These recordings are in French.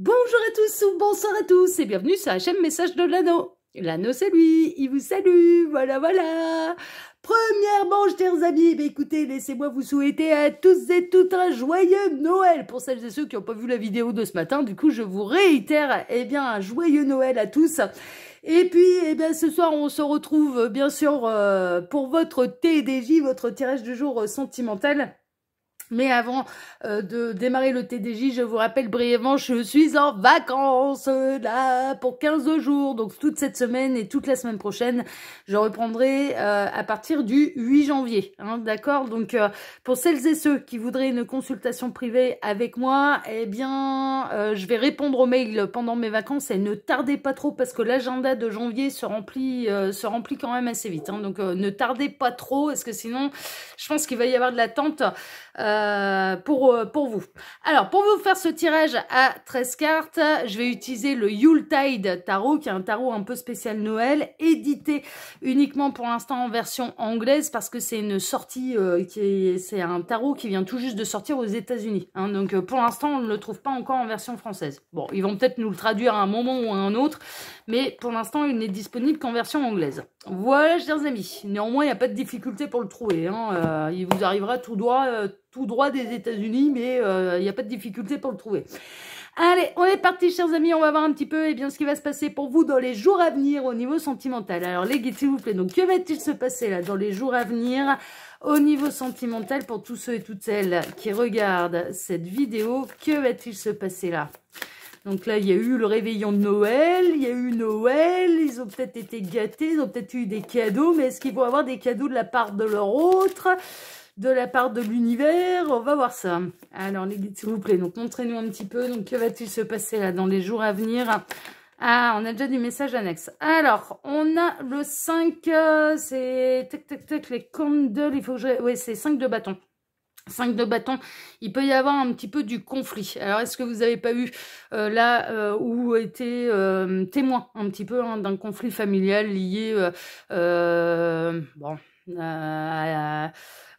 Bonjour à tous ou bonsoir à tous et bienvenue sur la chaîne Message de l'Anneau. L'anneau c'est lui, il vous salue, voilà. Premièrement, chers amis, écoutez, laissez-moi vous souhaiter à tous et toutes un joyeux Noël. Pour celles et ceux qui n'ont pas vu la vidéo de ce matin, du coup je vous réitère, un joyeux Noël à tous. Et puis, ce soir, on se retrouve bien sûr pour votre TDJ, votre tirage du jour sentimental. Mais avant de démarrer le TDJ, je vous rappelle brièvement, je suis en vacances là pour 15 jours. Donc toute cette semaine et toute la semaine prochaine, je reprendrai à partir du 8 janvier. Hein, d'accord. Donc pour celles et ceux qui voudraient une consultation privée avec moi, je vais répondre aux mails pendant mes vacances et ne tardez pas trop parce que l'agenda de janvier se remplit quand même assez vite. Hein, donc ne tardez pas trop parce que sinon, je pense qu'il va y avoir de l'attente. Pour vous. Alors, pour vous faire ce tirage à 13 cartes, je vais utiliser le Yuletide Tarot, qui est un tarot un peu spécial Noël, édité uniquement pour l'instant en version anglaise, parce que c'est une sortie, c'est un tarot qui vient tout juste de sortir aux États-Unis. Hein, donc, pour l'instant, on ne le trouve pas encore en version française. Bon, ils vont peut-être nous le traduire à un moment ou à un autre, mais pour l'instant, il n'est disponible qu'en version anglaise. Voilà, chers amis. Néanmoins, il n'y a pas de difficulté pour le trouver. Hein. Il vous arrivera tout droit des États-Unis, mais il n'y a pas de difficulté pour le trouver. Allez, on est parti, chers amis. On va voir un petit peu ce qui va se passer pour vous dans les jours à venir au niveau sentimental. Alors, les guides, s'il vous plaît. Donc, que va-t-il se passer là dans les jours à venir au niveau sentimental pour tous ceux et toutes celles qui regardent cette vidéo? Que va-t-il se passer là? Donc là, il y a eu le réveillon de Noël, il y a eu Noël, ils ont peut-être été gâtés, ils ont peut-être eu des cadeaux, mais est-ce qu'ils vont avoir des cadeaux de la part de leur autre, de la part de l'univers? On va voir ça. Alors les guides, s'il vous plaît, donc montrez-nous un petit peu, donc que va-t-il se passer là dans les jours à venir? Ah, on a déjà du message annexe. Alors, on a le 5, c'est les candles, il faut que je... Oui, c'est 5 de bâton. 5 de bâton, il peut y avoir un petit peu du conflit. Alors, est-ce que vous n'avez pas eu où était témoin un petit peu d'un conflit familial lié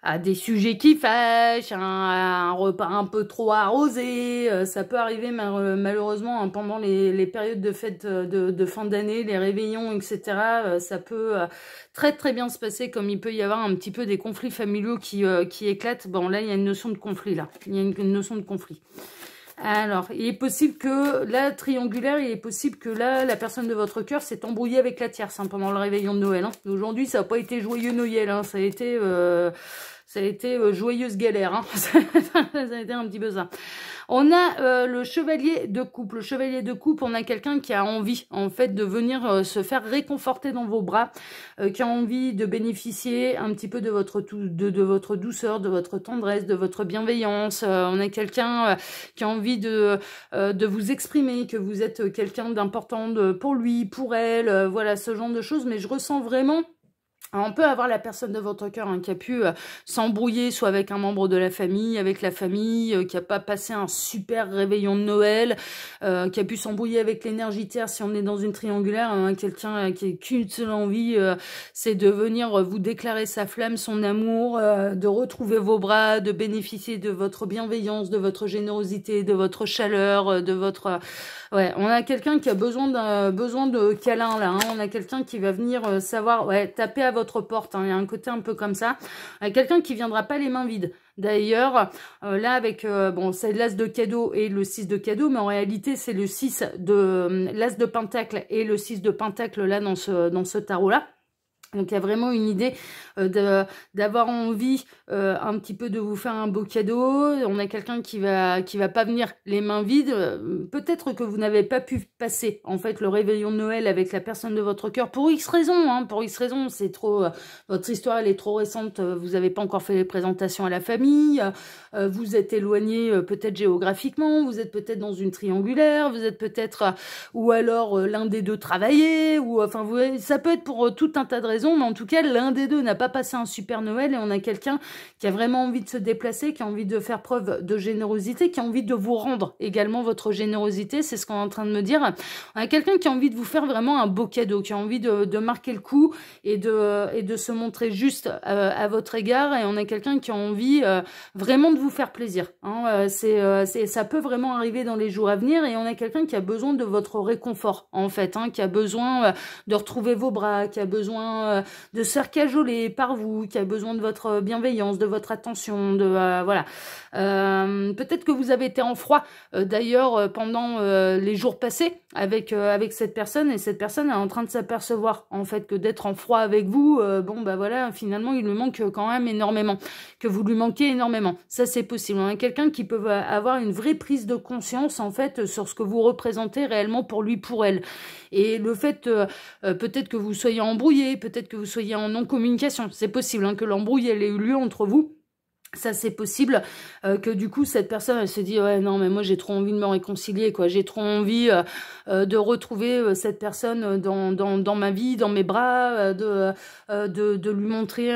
à des sujets qui fâchent, un repas un peu trop arrosé, ça peut arriver malheureusement pendant les périodes de fête de fin d'année, les réveillons, etc. Ça peut très très bien se passer, comme il peut y avoir un petit peu des conflits familiaux qui éclatent. Bon, là, il y a une notion de conflit, là. Il y a une notion de conflit. Alors, il est possible que, là, triangulaire, il est possible que là, la personne de votre cœur s'est embrouillée avec la tierce pendant le réveillon de Noël. Hein. Aujourd'hui, ça n'a pas été joyeux Noël, hein. Ça a été joyeuse galère. Hein. Ça a été un petit peu ça. On a le chevalier de coupe. Le chevalier de coupe, on a quelqu'un qui a envie, en fait, de venir se faire réconforter dans vos bras, qui a envie de bénéficier un petit peu de votre douceur, de votre tendresse, de votre bienveillance. On a quelqu'un qui a envie de vous exprimer, que vous êtes quelqu'un d'important pour lui, pour elle, voilà, ce genre de choses. Mais je ressens vraiment... Alors, on peut avoir la personne de votre cœur qui a pu s'embrouiller soit avec un membre de la famille, avec la famille, qui a pas passé un super réveillon de Noël, qui a pu s'embrouiller avec l'énergie terre si on est dans une triangulaire, quelqu'un qui a qu'une seule envie, c'est de venir vous déclarer sa flamme, son amour, de retrouver vos bras, de bénéficier de votre bienveillance, de votre générosité, de votre chaleur, de votre... Ouais, on a quelqu'un qui a besoin de câlin là, hein. On a quelqu'un qui va venir savoir, taper à votre porte, hein. Il y a un côté un peu comme ça. On a quelqu'un qui viendra pas les mains vides. D'ailleurs, là avec, c'est l'as de cadeau et le 6 de cadeau, mais en réalité c'est le 6 de l'as de pentacle et le 6 de pentacle là dans ce tarot là. Donc il y a vraiment une idée d'avoir envie un petit peu de vous faire un beau cadeau. On a quelqu'un qui va pas venir les mains vides. Peut-être que vous n'avez pas pu passer en fait le réveillon de Noël avec la personne de votre cœur pour X raisons. Hein, pour X raisons, c'est trop. Votre histoire elle est trop récente. Vous n'avez pas encore fait les présentations à la famille. Vous êtes éloigné peut-être géographiquement. Vous êtes peut-être dans une triangulaire. Vous êtes peut-être ou alors l'un des deux travaillait ou enfin ça peut être pour tout un tas de raisons. raison, mais en tout cas, l'un des deux n'a pas passé un super Noël et on a quelqu'un qui a vraiment envie de se déplacer, qui a envie de faire preuve de générosité, qui a envie de vous rendre également votre générosité, c'est ce qu'on est en train de me dire. On a quelqu'un qui a envie de vous faire vraiment un beau cadeau, qui a envie de marquer le coup et de se montrer juste à votre égard, et on a quelqu'un qui a envie vraiment de vous faire plaisir. Hein. Ça peut vraiment arriver dans les jours à venir, et on a quelqu'un qui a besoin de votre réconfort, en fait, hein, qui a besoin de retrouver vos bras, qui a besoin de se faire cajoler par vous, qui a besoin de votre bienveillance, de votre attention, voilà. Peut-être que vous avez été en froid, d'ailleurs, pendant les jours passés avec cette personne, et cette personne est en train de s'apercevoir, en fait, que d'être en froid avec vous, bon, bah voilà, finalement, il lui manque quand même énormément, que vous lui manquez énormément. Ça, c'est possible. On a quelqu'un qui peut avoir une vraie prise de conscience, en fait, sur ce que vous représentez réellement pour lui, pour elle. Et le fait, peut-être que vous soyez embrouillé, peut-être que vous soyez en non-communication, c'est possible, hein, que l'embrouille, elle ait eu lieu entre vous. Ça, c'est possible que du coup, cette personne, elle se dit « Ouais, non, mais moi, j'ai trop envie de me réconcilier, quoi. J'ai trop envie de retrouver cette personne dans ma vie, dans mes bras, de lui montrer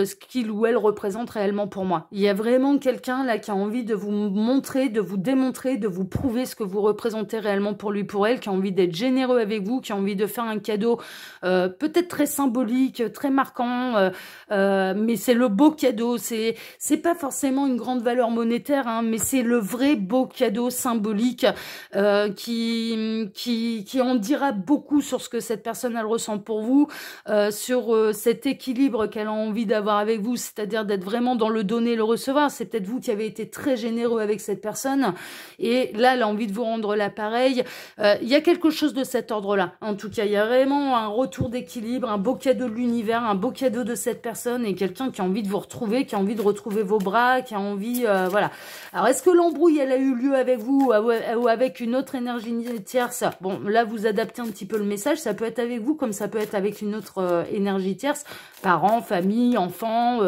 ce qu'il ou elle représente réellement pour moi. » Il y a vraiment quelqu'un là qui a envie de vous montrer, de vous démontrer, de vous prouver ce que vous représentez réellement pour lui, pour elle, qui a envie d'être généreux avec vous, qui a envie de faire un cadeau peut-être très symbolique, très marquant, mais c'est le beau cadeau. C'est pas forcément une grande valeur monétaire, hein, mais c'est le vrai beau cadeau symbolique qui en dira beaucoup sur ce que cette personne elle ressent pour vous, sur cet équilibre qu'elle a envie d'avoir avec vous, c'est-à-dire d'être vraiment dans le donner et le recevoir. C'est peut-être vous qui avez été très généreux avec cette personne, et là elle a envie de vous rendre l'appareil. Il y a quelque chose de cet ordre-là. En tout cas, il y a vraiment un retour d'équilibre, un beau cadeau de l'univers, un beau cadeau de cette personne, et quelqu'un qui a envie de vous retrouver, qui a envie de retrouver vos bras, qui a envie, voilà. Alors, est-ce que l'embrouille, elle a eu lieu avec vous ou avec une autre énergie tierce? Bon, là, vous adaptez un petit peu le message. Ça peut être avec vous, comme ça peut être avec une autre énergie tierce. Parents, famille, enfants,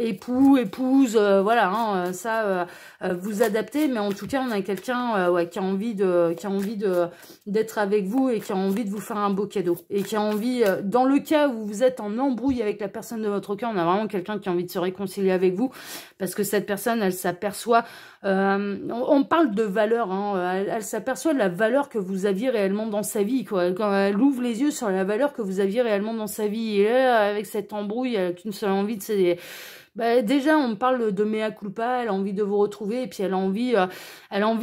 époux, épouse, voilà. Hein, ça, vous adaptez. Mais en tout cas, on a quelqu'un ouais, qui a envie d'être avec vous et qui a envie de vous faire un beau cadeau. Et qui a envie, dans le cas où vous êtes en embrouille avec la personne de votre cœur, on a vraiment quelqu'un qui a envie de se réconcilier avec vous, parce que cette personne, elle s'aperçoit, on parle de valeur, hein, elle s'aperçoit de la valeur que vous aviez réellement dans sa vie, quoi. Quand elle ouvre les yeux sur la valeur que vous aviez réellement dans sa vie, et là, avec cette embrouille, elle n'a qu'une seule envie, c'est... Bah, déjà, on parle de mea culpa, elle a envie de vous retrouver, et puis elle a envie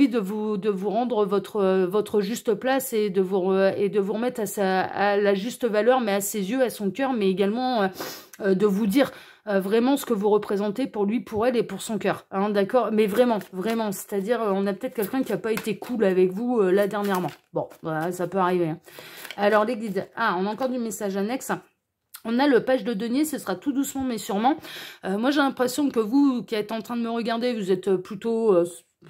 de vous rendre votre juste place, et de vous remettre à la juste valeur, mais à ses yeux, à son cœur, mais également de vous dire vraiment ce que vous représentez pour lui, pour elle et pour son cœur, hein, d'accord? Mais vraiment, vraiment, c'est-à-dire, on a peut-être quelqu'un qui n'a pas été cool avec vous là dernièrement. Bon, voilà, ça peut arriver. Hein. Alors, les guides, on a encore du message annexe. On a le page de denier, ce sera tout doucement mais sûrement. Moi, j'ai l'impression que vous qui êtes en train de me regarder, vous êtes plutôt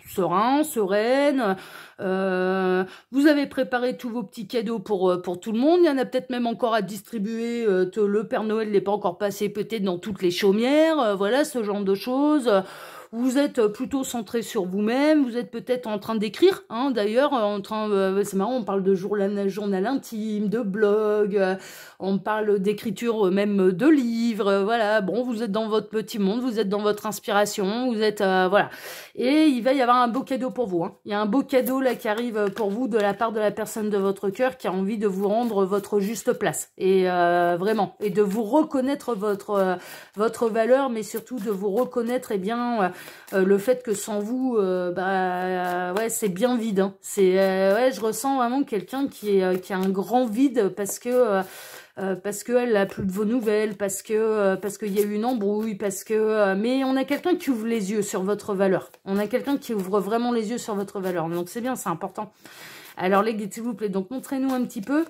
serein, sereine. Vous avez préparé tous vos petits cadeaux pour tout le monde. Il y en a peut-être même encore à distribuer. Le Père Noël n'est pas encore passé peut-être dans toutes les chaumières. Voilà, ce genre de choses. Vous êtes plutôt centré sur vous-même, vous êtes peut-être en train d'écrire, hein, d'ailleurs, c'est marrant, on parle de journal intime, de blog, on parle d'écriture même de livres, voilà, bon, vous êtes dans votre petit monde, vous êtes dans votre inspiration, vous êtes, voilà, et il va y avoir un beau cadeau pour vous, hein. Il y a un beau cadeau là qui arrive pour vous de la part de la personne de votre cœur qui a envie de vous rendre votre juste place, et vraiment, et de vous reconnaître votre valeur, mais surtout de vous reconnaître, eh bien, le fait que sans vous, ouais, c'est bien vide. Hein. Ouais, je ressens vraiment quelqu'un qui a un grand vide parce que elle n'a plus de vos nouvelles, parce qu'il y a eu une embrouille, mais on a quelqu'un qui ouvre les yeux sur votre valeur. On a quelqu'un qui ouvre vraiment les yeux sur votre valeur. Donc c'est bien, c'est important. Alors les guides, s'il vous plaît, donc montrez-nous un petit peu.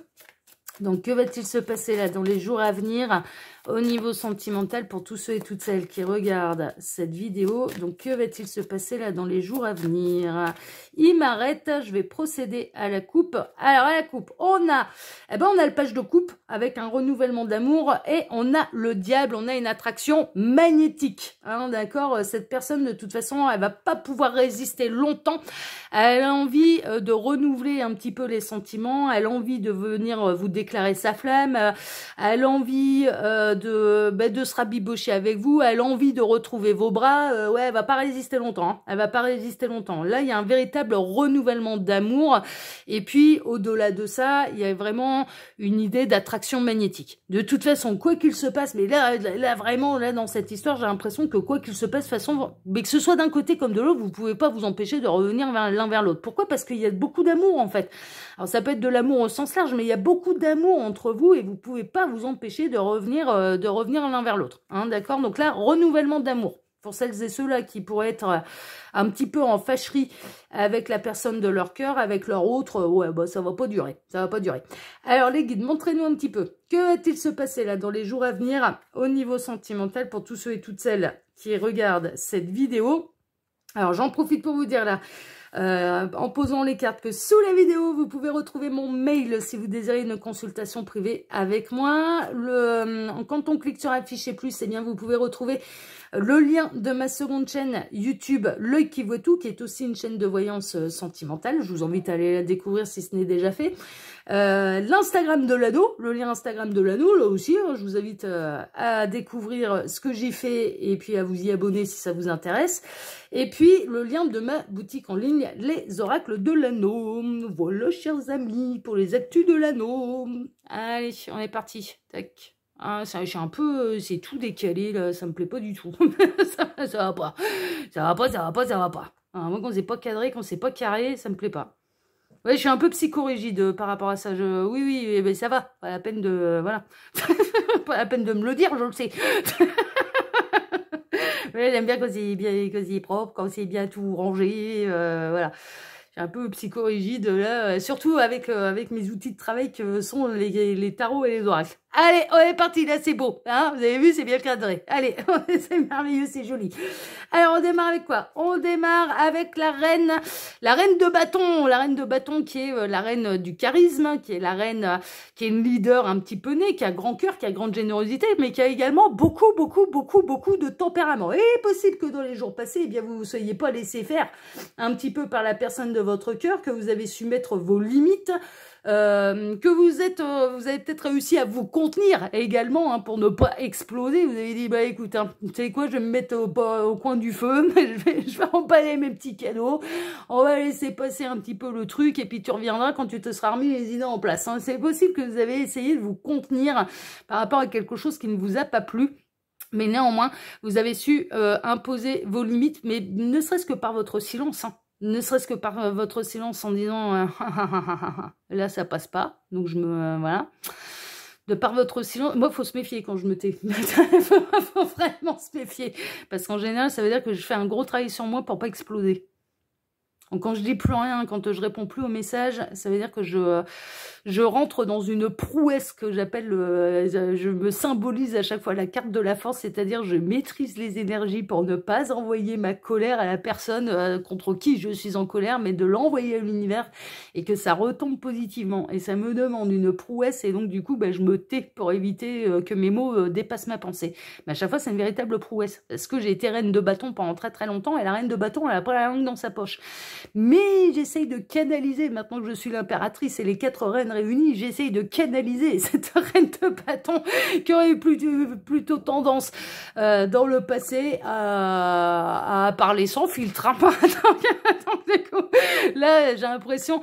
Donc, que va-t-il se passer là dans les jours à venir? au niveau sentimental pour tous ceux et toutes celles qui regardent cette vidéo. Donc, que va-t-il se passer là dans les jours à venir? Il m'arrête, je vais procéder à la coupe. Alors, à la coupe, on a le page de coupe avec un renouvellement d'amour et on a le diable, on a une attraction magnétique. Hein, d'accord? Cette personne, de toute façon, elle va pas pouvoir résister longtemps. Elle a envie de renouveler un petit peu les sentiments, elle a envie de venir vous déclarer sa flamme, elle a envie de se rabibocher avec vous, elle a envie de retrouver vos bras, ouais, elle va pas résister longtemps, hein. Elle va pas résister longtemps. Là, il y a un véritable renouvellement d'amour, et puis au-delà de ça, il y a vraiment une idée d'attraction magnétique. De toute façon, quoi qu'il se passe, mais là vraiment, là, dans cette histoire, j'ai l'impression que quoi qu'il se passe, de toute façon, mais que ce soit d'un côté comme de l'autre, vous pouvez pas vous empêcher de revenir l'un vers l'autre. Pourquoi? Parce qu'il y a beaucoup d'amour, en fait. Alors, ça peut être de l'amour au sens large, mais il y a beaucoup d'amour entre vous et vous pouvez pas vous empêcher de revenir l'un vers l'autre. Hein, d'accord? Donc là, renouvellement d'amour. Pour celles et ceux-là qui pourraient être un petit peu en fâcherie avec la personne de leur cœur, avec leur autre, ouais, bah ça va pas durer, ça va pas durer. Alors les guides, montrez-nous un petit peu, que va-t-il se passer là dans les jours à venir au niveau sentimental pour tous ceux et toutes celles qui regardent cette vidéo? Alors j'en profite pour vous dire là, en posant les cartes, que sous la vidéo, vous pouvez retrouver mon mail si vous désirez une consultation privée avec moi. Quand on clique sur afficher plus, eh bien vous pouvez retrouver le lien de ma seconde chaîne YouTube, L'œil qui voit tout, qui est aussi une chaîne de voyance sentimentale. Je vous invite à aller la découvrir si ce n'est déjà fait. L'Instagram de l'anneau, le lien Instagram de l'anneau, là aussi, hein, je vous invite à découvrir ce que j'ai fait et puis à vous y abonner si ça vous intéresse. Et puis, le lien de ma boutique en ligne, Les Oracles de l'Anneau. Voilà, chers amis, pour les actus de l'anneau. Allez, on est parti. Tac. Ah, ça, je suis un peu, c'est tout décalé, là, ça me plaît pas du tout. ça va pas. Ça va pas, ça va pas, ça va pas. Alors, moi, quand c'est pas cadré, quand c'est pas carré, ça me plaît pas. Ouais, je suis un peu psychorigide par rapport à ça. Oui, mais ça va. Pas la peine de, voilà. Pas la peine de me le dire, je le sais. Ouais, j'aime bien quand c'est propre, quand c'est bien tout rangé, voilà. Je suis un peu psychorigide là, surtout avec mes outils de travail que sont les tarots et les oracles. Allez, on est parti, là c'est beau, hein, vous avez vu, c'est bien cadré. Allez, c'est merveilleux, c'est joli. Alors on démarre avec quoi? On démarre avec la reine de bâton qui est la reine du charisme, qui est la reine, qui est une leader un petit peu née, qui a grand cœur, qui a grande générosité, mais qui a également beaucoup de tempérament. Et il est possible que dans les jours passés, eh bien vous ne soyez pas laissé faire un petit peu par la personne de votre cœur, que vous avez su mettre vos limites, que vous avez peut-être réussi à vous contenir également, hein, pour ne pas exploser. Vous avez dit, bah écoute, hein, tu sais quoi, je vais me mettre au coin du feu, je vais emballer mes petits cadeaux, on va laisser passer un petit peu le truc, et puis tu reviendras quand tu te seras remis les idées en place. Hein. C'est possible que vous avez essayé de vous contenir par rapport à quelque chose qui ne vous a pas plu. Mais néanmoins, vous avez su imposer vos limites, mais ne serait-ce que par votre silence, hein. Ne serait-ce que par votre silence en disant là ça passe pas, donc je me voilà. De par votre silence, moi faut se méfier quand je me tais. faut vraiment se méfier, parce qu'en général ça veut dire que je fais un gros travail sur moi pour pas exploser. Donc quand je dis plus rien, quand je réponds plus aux messages, ça veut dire que je rentre dans une prouesse que j'appelle, je me symbolise à chaque fois la carte de la force, c'est-à-dire je maîtrise les énergies pour ne pas envoyer ma colère à la personne contre qui je suis en colère, mais de l'envoyer à l'univers et que ça retombe positivement. Et ça me demande une prouesse, et donc du coup je me tais pour éviter que mes mots dépassent ma pensée. Mais à chaque fois c'est une véritable prouesse, parce que j'ai été reine de bâton pendant très longtemps, et la reine de bâton elle a pas la langue dans sa poche. Mais j'essaye de canaliser, maintenant que je suis l'impératrice et les 4 reines réunies, j'essaye de canaliser cette reine de bâton qui aurait eu plutôt tendance dans le passé à parler sans filtre. Hein. Donc, du coup, là, j'ai l'impression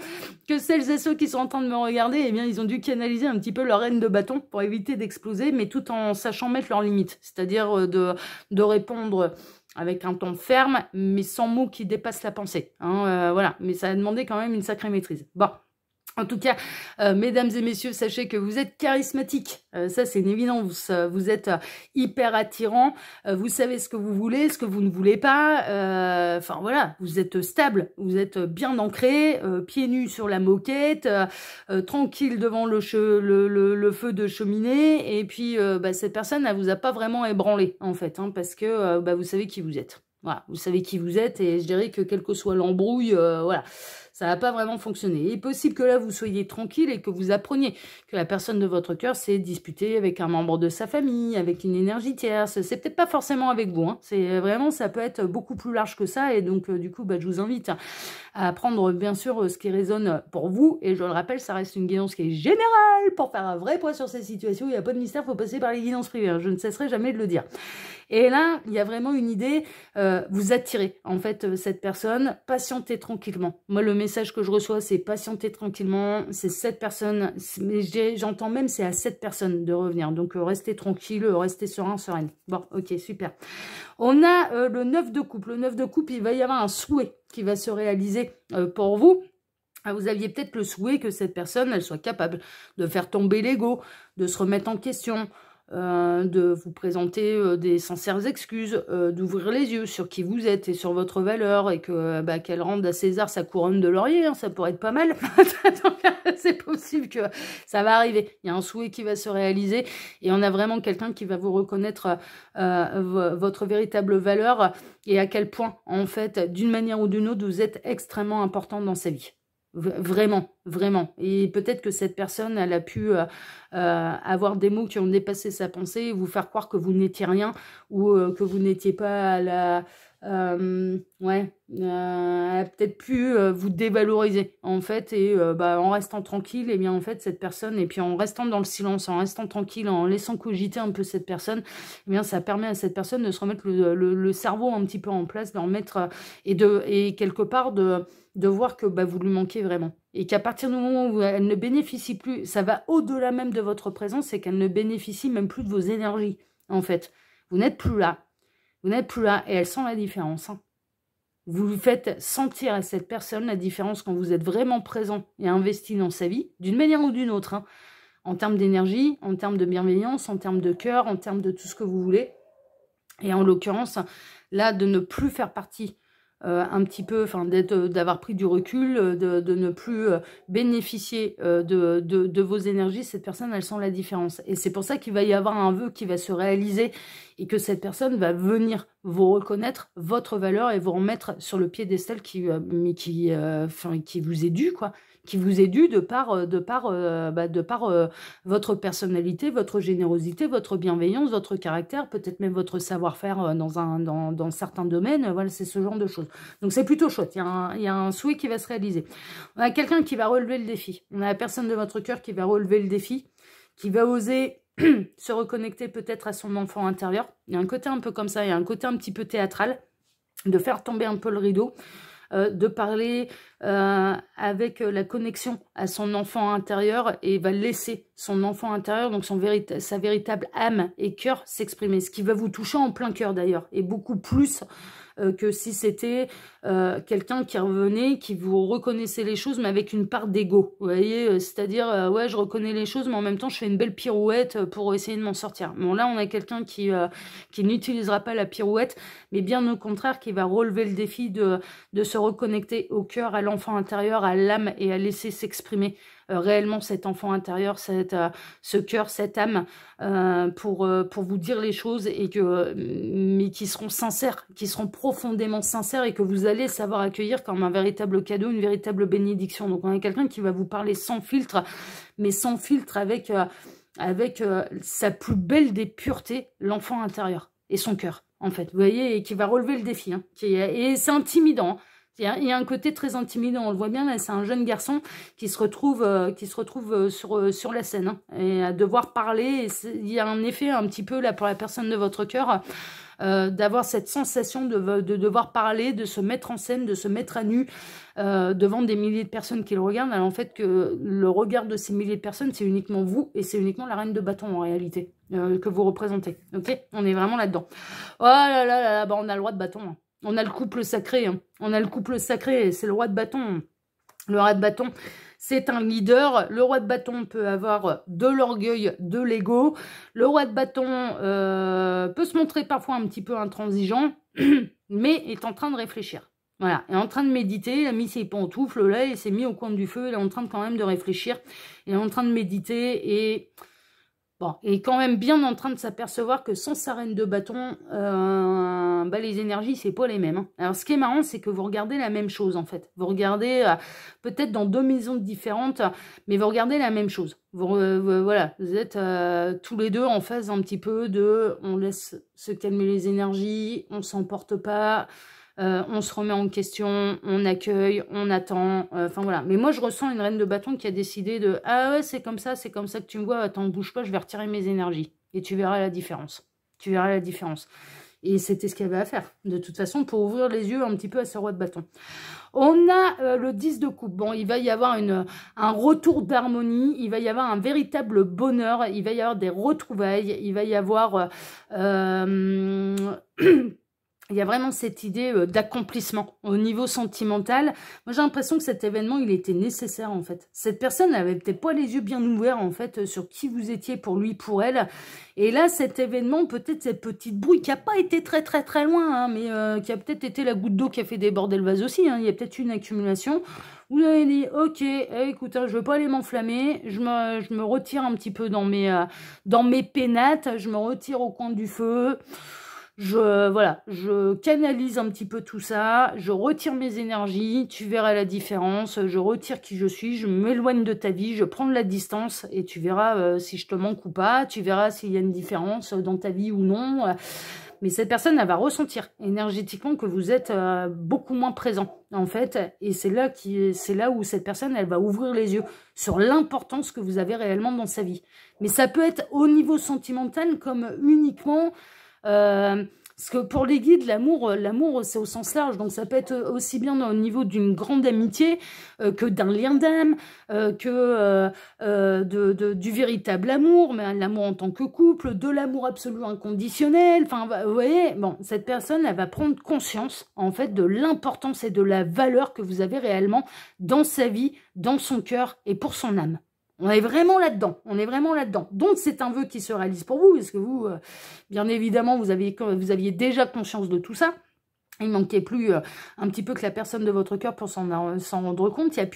que celles et ceux qui sont en train de me regarder, eh bien, ils ont dû canaliser un petit peu leur reine de bâton pour éviter d'exploser, mais tout en sachant mettre leurs limites, c'est-à-dire de répondre avec un ton ferme, mais sans mots qui dépassent la pensée. Hein, voilà, mais ça a demandé quand même une sacrée maîtrise. Bon, En tout cas, mesdames et messieurs, sachez que vous êtes charismatique. Ça, c'est évident. Vous êtes hyper attirant. Vous savez ce que vous voulez, ce que vous ne voulez pas. Enfin, voilà, vous êtes stable. Vous êtes bien ancré, pieds nus sur la moquette, tranquille devant le feu de cheminée. Et puis, cette personne, elle vous a pas vraiment ébranlé, en fait, hein, parce que vous savez qui vous êtes. Voilà, vous savez qui vous êtes et je dirais que quelle que soit l'embrouille, voilà, ça va pas vraiment fonctionner. Il est possible que là, vous soyez tranquille et que vous appreniez que la personne de votre cœur s'est disputée avec un membre de sa famille, avec une énergie tierce. C'est peut-être pas forcément avec vous, hein. C'est vraiment, ça peut être beaucoup plus large que ça. Et donc, du coup, je vous invite à prendre, bien sûr, ce qui résonne pour vous. Et je le rappelle, ça reste une guidance qui est générale pour faire un vrai point sur ces situations. Il n'y a pas de mystère, il faut passer par les guidances privées, hein. Je ne cesserai jamais de le dire. Et là, il y a vraiment une idée, vous attirez en fait cette personne, patientez tranquillement. Moi, le message que je reçois, c'est patienter tranquillement, c'est cette personne, mais j'entends même c'est à cette personne de revenir. Donc, restez tranquille, restez serein, sereine. Bon, ok, super. On a le 9 de coupe. Le 9 de coupe, il va y avoir un souhait qui va se réaliser pour vous. Vous aviez peut-être le souhait que cette personne, elle soit capable de faire tomber l'ego, de se remettre en question, de vous présenter des sincères excuses, d'ouvrir les yeux sur qui vous êtes et sur votre valeur et que qu'elle rende à César sa couronne de laurier, hein, ça pourrait être pas mal. C'est possible que ça va arriver. Il y a un souhait qui va se réaliser et on a vraiment quelqu'un qui va vous reconnaître votre véritable valeur et à quel point, en fait, d'une manière ou d'une autre, vous êtes extrêmement important dans sa vie. Vraiment, vraiment. Et peut-être que cette personne, elle a pu avoir des mots qui ont dépassé sa pensée et vous faire croire que vous n'étiez rien ou que vous n'étiez pas à la... elle a peut-être pu vous dévaloriser, en fait, et en restant tranquille, et bien, en fait, cette personne, et puis en restant dans le silence, en restant tranquille, en laissant cogiter un peu cette personne, eh bien, ça permet à cette personne de se remettre le cerveau un petit peu en place, de remettre, et quelque part, de voir que vous lui manquez vraiment. Et qu'à partir du moment où elle ne bénéficie plus, ça va au-delà même de votre présence, c'est qu'elle ne bénéficie même plus de vos énergies, en fait. Vous n'êtes plus là. Vous n'êtes plus là, et elle sent la différence, hein. Vous lui faites sentir à cette personne la différence quand vous êtes vraiment présent et investi dans sa vie, d'une manière ou d'une autre, hein, en termes d'énergie, en termes de bienveillance, en termes de cœur, en termes de tout ce que vous voulez. Et en l'occurrence, là, de ne plus faire partie un petit peu, d'avoir pris du recul, de ne plus bénéficier de vos énergies, cette personne, elle sent la différence. Et c'est pour ça qu'il va y avoir un vœu qui va se réaliser et que cette personne va venir vous reconnaître votre valeur et vous remettre sur le piédestal qui vous est dû, quoi. Qui vous est dû de par votre personnalité, votre générosité, votre bienveillance, votre caractère, peut-être même votre savoir-faire dans certains domaines. Voilà, c'est ce genre de choses. Donc c'est plutôt chouette. Il y a un souhait qui va se réaliser. On a quelqu'un qui va relever le défi. On a la personne de votre cœur qui va relever le défi, qui va oser se reconnecter peut-être à son enfant intérieur. Il y a un côté un peu comme ça, il y a un côté un petit peu théâtral, de faire tomber un peu le rideau, de parler avec la connexion à son enfant intérieur et va laisser son enfant intérieur, donc sa véritable âme et cœur s'exprimer. Ce qui va vous toucher en plein cœur d'ailleurs, et beaucoup plus que si c'était quelqu'un qui revenait, qui vous reconnaissait les choses, mais avec une part d'ego. Vous voyez, c'est-à-dire, ouais, je reconnais les choses, mais en même temps, je fais une belle pirouette pour essayer de m'en sortir. Bon, là, on a quelqu'un qui n'utilisera pas la pirouette, mais bien au contraire, qui va relever le défi de se reconnecter au cœur, à l'enfant intérieur, à l'âme, et à laisser s'exprimer réellement cet enfant intérieur, ce cœur, cette âme, pour vous dire les choses, mais qui seront sincères, qui seront profondément sincères et que vous allez savoir accueillir comme un véritable cadeau, une véritable bénédiction. Donc on a quelqu'un qui va vous parler sans filtre, mais sans filtre avec sa plus belle des puretés, l'enfant intérieur et son cœur, en fait. Vous voyez, et qui va relever le défi, hein, et c'est intimidant, hein. Il y a un côté très intimidant, on le voit bien, là, c'est un jeune garçon qui se retrouve sur la scène, hein, et à devoir parler. Il y a un effet un petit peu là pour la personne de votre cœur, d'avoir cette sensation de devoir parler, de se mettre en scène, de se mettre à nu devant des milliers de personnes qui le regardent, alors en fait que le regard de ces milliers de personnes, c'est uniquement vous, et c'est uniquement la reine de bâton en réalité, que vous représentez, ok? On est vraiment là-dedans. Oh là là là, on a le roi de bâton, hein. On a le couple sacré, hein. On a le couple sacré, c'est le roi de bâton. Le roi de bâton, c'est un leader. Le roi de bâton peut avoir de l'orgueil, de l'ego. Le roi de bâton peut se montrer parfois un petit peu intransigeant, mais est en train de réfléchir. Voilà, est en train de méditer, il a mis ses pantoufles là, il s'est mis au coin du feu, il est en train de quand même de réfléchir, il est en train de méditer et... Bon, il est quand même bien en train de s'apercevoir que sans sa reine de bâton, bah, les énergies, c'est pas les mêmes. Hein. Alors, ce qui est marrant, c'est que vous regardez la même chose, en fait. Vous regardez, peut-être dans 2 maisons différentes, mais vous regardez la même chose. Voilà, vous êtes tous les deux en phase un petit peu de... On laisse se calmer les énergies, on s'emporte pas... on se remet en question, on accueille, on attend, enfin voilà. Mais moi, je ressens une reine de bâton qui a décidé de « Ah ouais, c'est comme ça que tu me vois, attends, bouge pas, je vais retirer mes énergies. » Et tu verras la différence. Tu verras la différence. Et c'était ce qu'il y avait à faire, de toute façon, pour ouvrir les yeux un petit peu à ce roi de bâton. On a le 10 de coupe. Bon, il va y avoir un retour d'harmonie, il va y avoir un véritable bonheur, il va y avoir des retrouvailles, il va y avoir... il y a vraiment cette idée d'accomplissement au niveau sentimental. Moi, j'ai l'impression que cet événement, il était nécessaire, en fait. Cette personne n'avait peut-être pas les yeux bien ouverts, en fait, sur qui vous étiez pour lui, pour elle. Et là, cet événement, peut-être cette petite brouille qui n'a pas été très loin, hein, mais qui a peut-être été la goutte d'eau qui a fait déborder le vase aussi. Hein. Il y a peut-être une accumulation. Vous avez dit, ok, écoute, hein, je ne veux pas aller m'enflammer. Je me retire un petit peu dans mes pénates. Je me retire au coin du feu. Je canalise un petit peu tout ça, je retire mes énergies, tu verras la différence, je retire qui je suis, je m'éloigne de ta vie, je prends de la distance et tu verras si je te manque ou pas, tu verras s'il y a une différence dans ta vie ou non. Mais cette personne, elle va ressentir énergétiquement que vous êtes beaucoup moins présent, en fait. Et c'est là où cette personne, elle va ouvrir les yeux sur l'importance que vous avez réellement dans sa vie. Mais ça peut être au niveau sentimental comme uniquement... parce que pour les guides, l'amour, c'est au sens large. Donc, ça peut être aussi bien au niveau d'une grande amitié que d'un lien d'âme, du véritable amour, mais l'amour en tant que couple, de l'amour absolu inconditionnel. Enfin, vous voyez, bon, cette personne, elle va prendre conscience, en fait, de l'importance et de la valeur que vous avez réellement dans sa vie, dans son cœur et pour son âme. On est vraiment là-dedans, Donc, c'est un vœu qui se réalise pour vous, parce que vous, bien évidemment, vous aviez déjà conscience de tout ça. Il manquait plus un petit peu que la personne de votre cœur pour s'en rendre compte. Il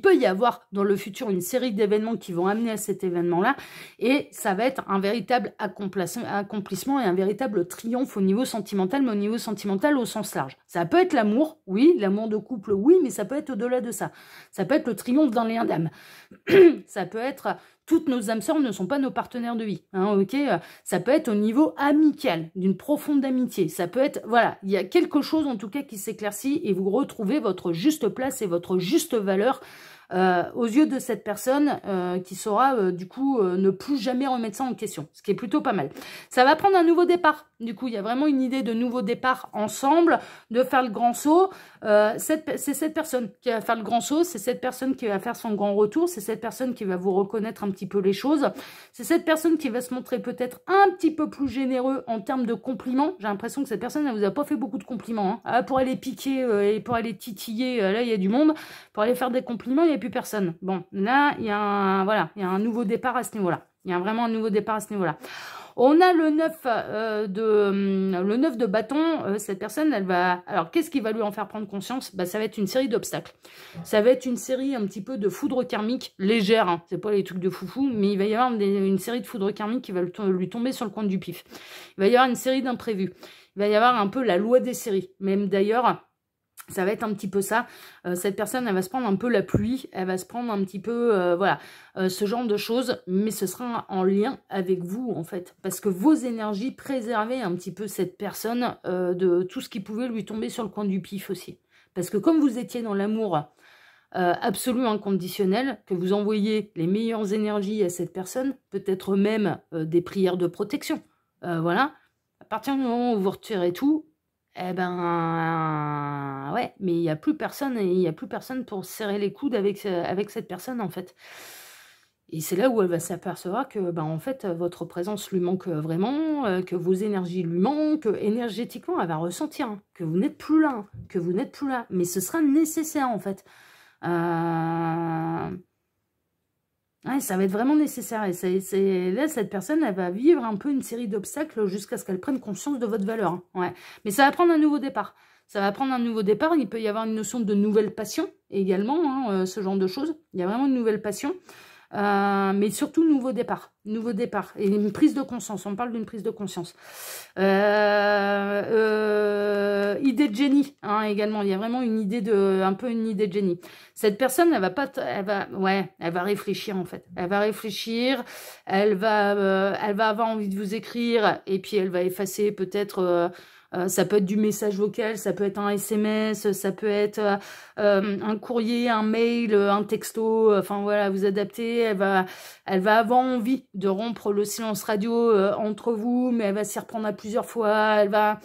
peut y avoir dans le futur une série d'événements qui vont amener à cet événement-là. Et ça va être un véritable accomplissement et un véritable triomphe au niveau sentimental, mais au niveau sentimental au sens large. Ça peut être l'amour, oui, l'amour de couple, oui, mais ça peut être au-delà de ça. Ça peut être le triomphe d'un lien d'âme. Ça peut être... Toutes nos âmes sœurs ne sont pas nos partenaires de vie. Hein, ok, ça peut être au niveau amical, d'une profonde amitié. Ça peut être, voilà, il y a quelque chose en tout cas qui s'éclaircit et vous retrouvez votre juste place et votre juste valeur aux yeux de cette personne qui saura du coup ne plus jamais remettre ça en question, ce qui est plutôt pas mal. Ça va prendre un nouveau départ. Du coup, il y a vraiment une idée de nouveau départ ensemble, de faire le grand saut. C'est cette personne qui va faire le grand saut, c'est cette personne qui va faire son grand retour, c'est cette personne qui va vous reconnaître un petit peu les choses, c'est cette personne qui va se montrer peut-être un petit peu plus généreux en termes de compliments. J'ai l'impression que cette personne, elle vous a pas fait beaucoup de compliments. Hein. Ah, pour aller piquer et pour aller titiller, là, il y a du monde. Pour aller faire des compliments, il n'y a plus personne. Bon, là, il y a un nouveau départ à ce niveau-là. Il y a vraiment un nouveau départ à ce niveau-là. On a le 9 de bâton. Cette personne, elle va... Alors, qu'est-ce qui va lui en faire prendre conscience? Bah, ça va être une série d'obstacles. Ça va être une série un petit peu de foudre karmique légère. Hein. C'est pas les trucs de foufou, mais il va y avoir une série de foudre karmique qui va lui tomber sur le coin du pif. Il va y avoir une série d'imprévus. Il va y avoir un peu la loi des séries. Même d'ailleurs... Ça va être un petit peu ça. Cette personne, elle va se prendre un peu la pluie. Elle va se prendre un petit peu, ce genre de choses. Mais ce sera en lien avec vous, en fait. Parce que vos énergies préservaient un petit peu cette personne de tout ce qui pouvait lui tomber sur le coin du pif aussi. Parce que comme vous étiez dans l'amour absolu inconditionnel, que vous envoyez les meilleures énergies à cette personne, peut-être même des prières de protection. Voilà. À partir du moment où vous retirez tout, eh ben, ouais, mais il n'y a plus personne, et il n'y a plus personne pour serrer les coudes avec cette personne, en fait. Et c'est là où elle va s'apercevoir que, ben, en fait, votre présence lui manque vraiment, que vos énergies lui manquent, énergétiquement, elle va ressentir que vous n'êtes plus là, Mais ce sera nécessaire, en fait. Ouais, ça va être vraiment nécessaire. Et là, cette personne, elle va vivre un peu une série d'obstacles jusqu'à ce qu'elle prenne conscience de votre valeur. Hein. Ouais. Mais ça va prendre un nouveau départ. Ça va prendre un nouveau départ. Il peut y avoir une notion de nouvelle passion également, hein, ce genre de choses. Il y a vraiment une nouvelle passion. Mais surtout nouveau départ et une prise de conscience. On parle d'une prise de conscience. Idée de génie, hein, également. Il y a vraiment une idée un peu une idée de génie. Cette personne, elle va réfléchir en fait. Elle va réfléchir, elle va avoir envie de vous écrire et puis elle va effacer peut-être. Ça peut être du message vocal, ça peut être un SMS, ça peut être un courrier, un mail, un texto. Enfin voilà, vous adaptez. Elle va avoir envie de rompre le silence radio entre vous, mais elle va s'y reprendre à plusieurs fois. Elle va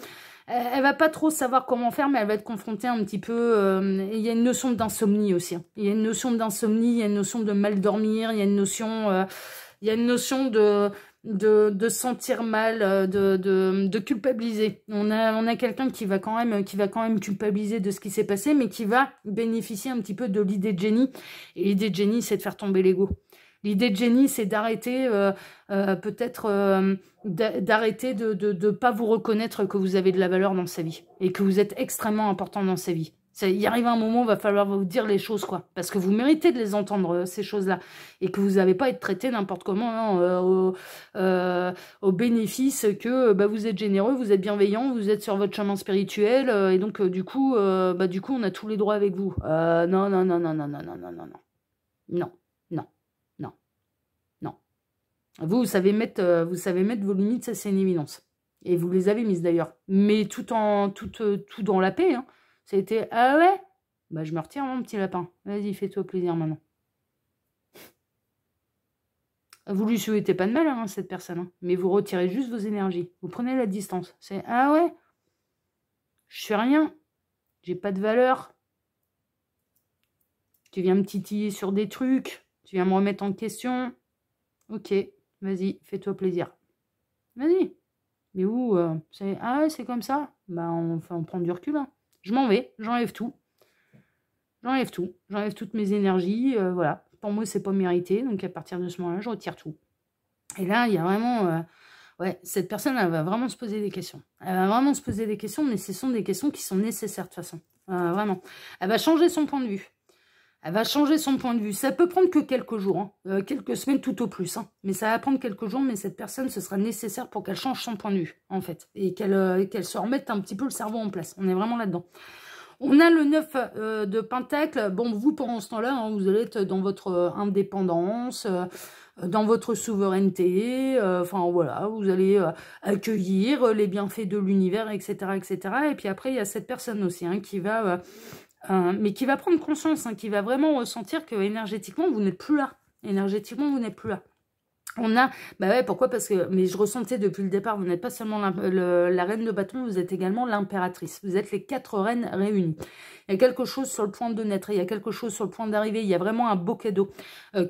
pas trop savoir comment faire, mais elle va être confrontée un petit peu. Il y a une notion d'insomnie aussi. Hein. Il y a une notion d'insomnie, il y a une notion de mal dormir, il y a une notion de sentir mal, de culpabiliser. On a quelqu'un qui va quand même culpabiliser de ce qui s'est passé, mais qui va bénéficier un petit peu de l'idée de génie. Et l'idée de génie, c'est de faire tomber l'ego. L'idée de génie, c'est d'arrêter, d'arrêter de pas vous reconnaître que vous avez de la valeur dans sa vie et que vous êtes extrêmement important dans sa vie. Il arrive un moment où il va falloir vous dire les choses, quoi. Parce que vous méritez de les entendre, ces choses-là. Et que vous n'avez pas à être traité n'importe comment, hein, au bénéfice que vous êtes généreux, vous êtes bienveillant, vous êtes sur votre chemin spirituel. Et donc, du coup, on a tous les droits avec vous. Non, non, non, non, non, non, non, non, non, non. Non, non, non, non. Vous savez mettre vos limites, ça c'est une évidence. Et vous les avez mises d'ailleurs. Mais tout dans la paix, hein. C'était, ah ouais, bah je me retire mon petit lapin. Vas-y, fais-toi plaisir maintenant. Vous lui souhaitez pas de mal, hein, cette personne. Hein. Mais vous retirez juste vos énergies. Vous prenez la distance. C'est, ah ouais, je fais rien. J'ai pas de valeur. Tu viens me titiller sur des trucs. Tu viens me remettre en question. Ok, vas-y, fais-toi plaisir. Vas-y. Mais où c'est, ah ouais, c'est comme ça. Bah on prend du recul. Hein. Je m'en vais, j'enlève tout. J'enlève tout. J'enlève toutes mes énergies. Voilà. Pour moi, c'est pas mérité. Donc, à partir de ce moment-là, je retire tout. Et là, il y a vraiment... cette personne, elle va vraiment se poser des questions. Elle va vraiment se poser des questions, mais ce sont des questions qui sont nécessaires de toute façon. Vraiment. Elle va changer son point de vue. Elle va changer son point de vue. Ça peut prendre que quelques jours, hein, quelques semaines tout au plus. Hein. Mais ça va prendre quelques jours, mais cette personne, ce sera nécessaire pour qu'elle change son point de vue, en fait. Et qu'elle se remette un petit peu le cerveau en place. On est vraiment là-dedans. On a le 9 de Pentacle. Bon, vous, pendant ce temps-là, hein, vous allez être dans votre indépendance, dans votre souveraineté. Enfin, voilà, vous allez accueillir les bienfaits de l'univers, etc., etc. Et puis après, il y a cette personne aussi hein, qui va... mais qui va prendre conscience, hein, qui va vraiment ressentir que énergétiquement, vous n'êtes plus là. Énergétiquement, vous n'êtes plus là. On a, bah ouais, pourquoi? Parce que, mais je ressentais depuis le départ, vous n'êtes pas seulement la reine de bâton, vous êtes également l'impératrice. Vous êtes les 4 reines réunies. Il y a quelque chose sur le point de naître, il y a quelque chose sur le point d'arriver, il y a vraiment un beau cadeau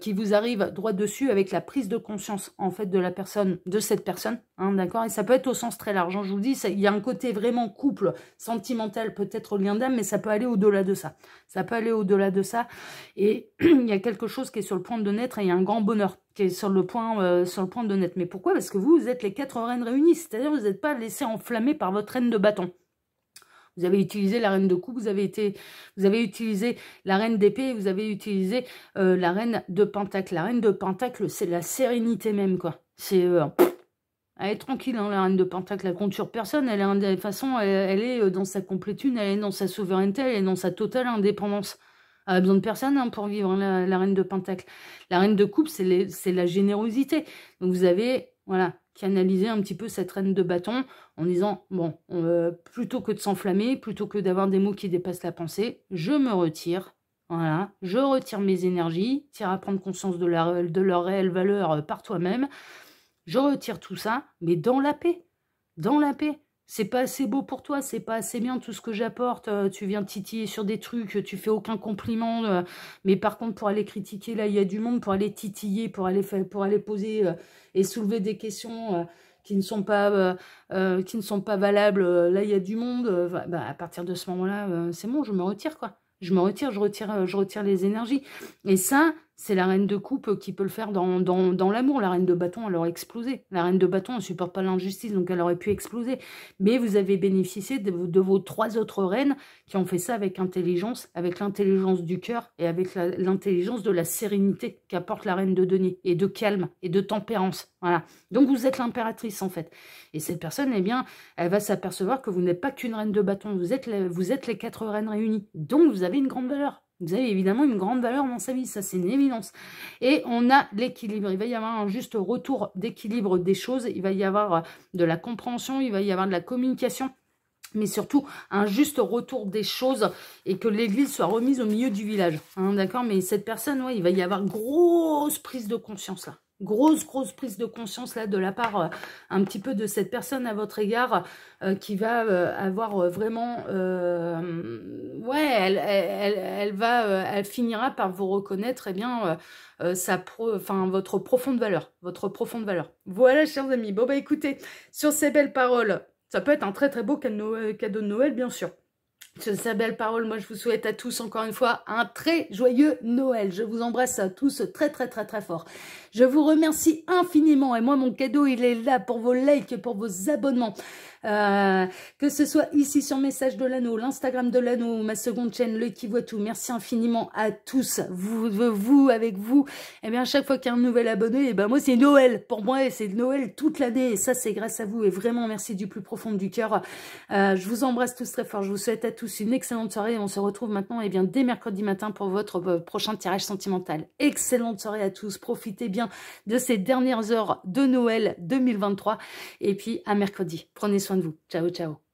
qui vous arrive droit dessus avec la prise de conscience, en fait, de la personne, de cette personne, hein, d'accord? Et ça peut être au sens très large, hein, je vous dis, il y a un côté vraiment couple, sentimental, peut-être lien d'âme, mais ça peut aller au-delà de ça. Ça peut aller au-delà de ça. Et il y a quelque chose qui est sur le point de naître et il y a un grand bonheur qui est sur le point de naître. Mais pourquoi? Parce que vous êtes les 4 reines réunies, c'est-à-dire vous n'êtes pas laissé enflammer par votre reine de bâton. Vous avez utilisé la reine de coupe, vous avez utilisé la reine d'épée, vous avez utilisé la reine de pentacle. La reine de pentacle, c'est la sérénité même, quoi. C'est... elle est tranquille, hein, la reine de pentacle, elle compte sur personne, elle est, de toute façon, elle est dans sa complétude, elle est dans sa souveraineté, elle est dans sa totale indépendance. Elle a besoin de personne hein, pour vivre, hein, la reine de pentacle. La reine de coupe, c'est la générosité. Donc vous avez, voilà, canalisé un petit peu cette reine de bâton en disant, bon, plutôt que de s'enflammer, plutôt que d'avoir des mots qui dépassent la pensée, je me retire. Voilà, je retire mes énergies, tire à prendre conscience de leur réelle valeur par toi-même. Je retire tout ça, mais dans la paix. Dans la paix. C'est pas assez beau pour toi, c'est pas assez bien tout ce que j'apporte. Tu viens titiller sur des trucs, tu fais aucun compliment. Mais par contre, pour aller critiquer, là, il y a du monde, pour aller titiller, pour aller poser et soulever des questions qui ne sont pas valables. Là, il y a du monde. À partir de ce moment-là, c'est bon, je me retire, quoi. je me retire, je retire les énergies. Et ça, c'est la reine de coupe qui peut le faire dans l'amour. La reine de bâton, elle aurait explosé. La reine de bâton, elle ne supporte pas l'injustice, donc elle aurait pu exploser. Mais vous avez bénéficié de vos 3 autres reines qui ont fait ça avec intelligence, avec l'intelligence du cœur et avec l'intelligence de la sérénité qu'apporte la reine de denier, et de calme, et de tempérance. Voilà. Donc vous êtes l'impératrice, en fait. Et cette personne, eh bien, elle va s'apercevoir que vous n'êtes pas qu'une reine de bâton, vous êtes les 4 reines réunies. Donc vous avez une grande valeur. Vous avez évidemment une grande valeur dans sa vie, ça c'est une évidence. Et on a l'équilibre, il va y avoir un juste retour d'équilibre des choses, il va y avoir de la compréhension, il va y avoir de la communication, mais surtout un juste retour des choses et que l'église soit remise au milieu du village. Hein, d'accord? Mais cette personne, ouais, il va y avoir grosse prise de conscience là. Grosse prise de conscience là de la part un petit peu de cette personne à votre égard qui va avoir vraiment ouais, elle finira par vous reconnaître eh bien votre profonde valeur, Voilà, chers amis. Bon bah écoutez, sur ces belles paroles, ça peut être un très beau cadeau de Noël, bien sûr. Sur ces belles paroles, moi je vous souhaite à tous encore une fois un très joyeux Noël. Je vous embrasse à tous très fort. Je vous remercie infiniment et moi mon cadeau il est là pour vos likes, pour vos abonnements. Que ce soit ici sur Message de l'Anneau, l'Instagram de l'Anneau, ma seconde chaîne, le qui voit tout. Merci infiniment à tous. Avec vous, et bien à chaque fois qu'il y a un nouvel abonné, et ben moi c'est Noël. Pour moi c'est Noël toute l'année et ça c'est grâce à vous et vraiment merci du plus profond du cœur. Je vous embrasse tous très fort. Je vous souhaite à tous une excellente soirée et on se retrouve maintenant et bien dès mercredi matin pour votre prochain tirage sentimental. Excellente soirée à tous. Profitez bien de ces dernières heures de Noël 2023 et puis à mercredi. Prenez soin de vous. Ciao, ciao.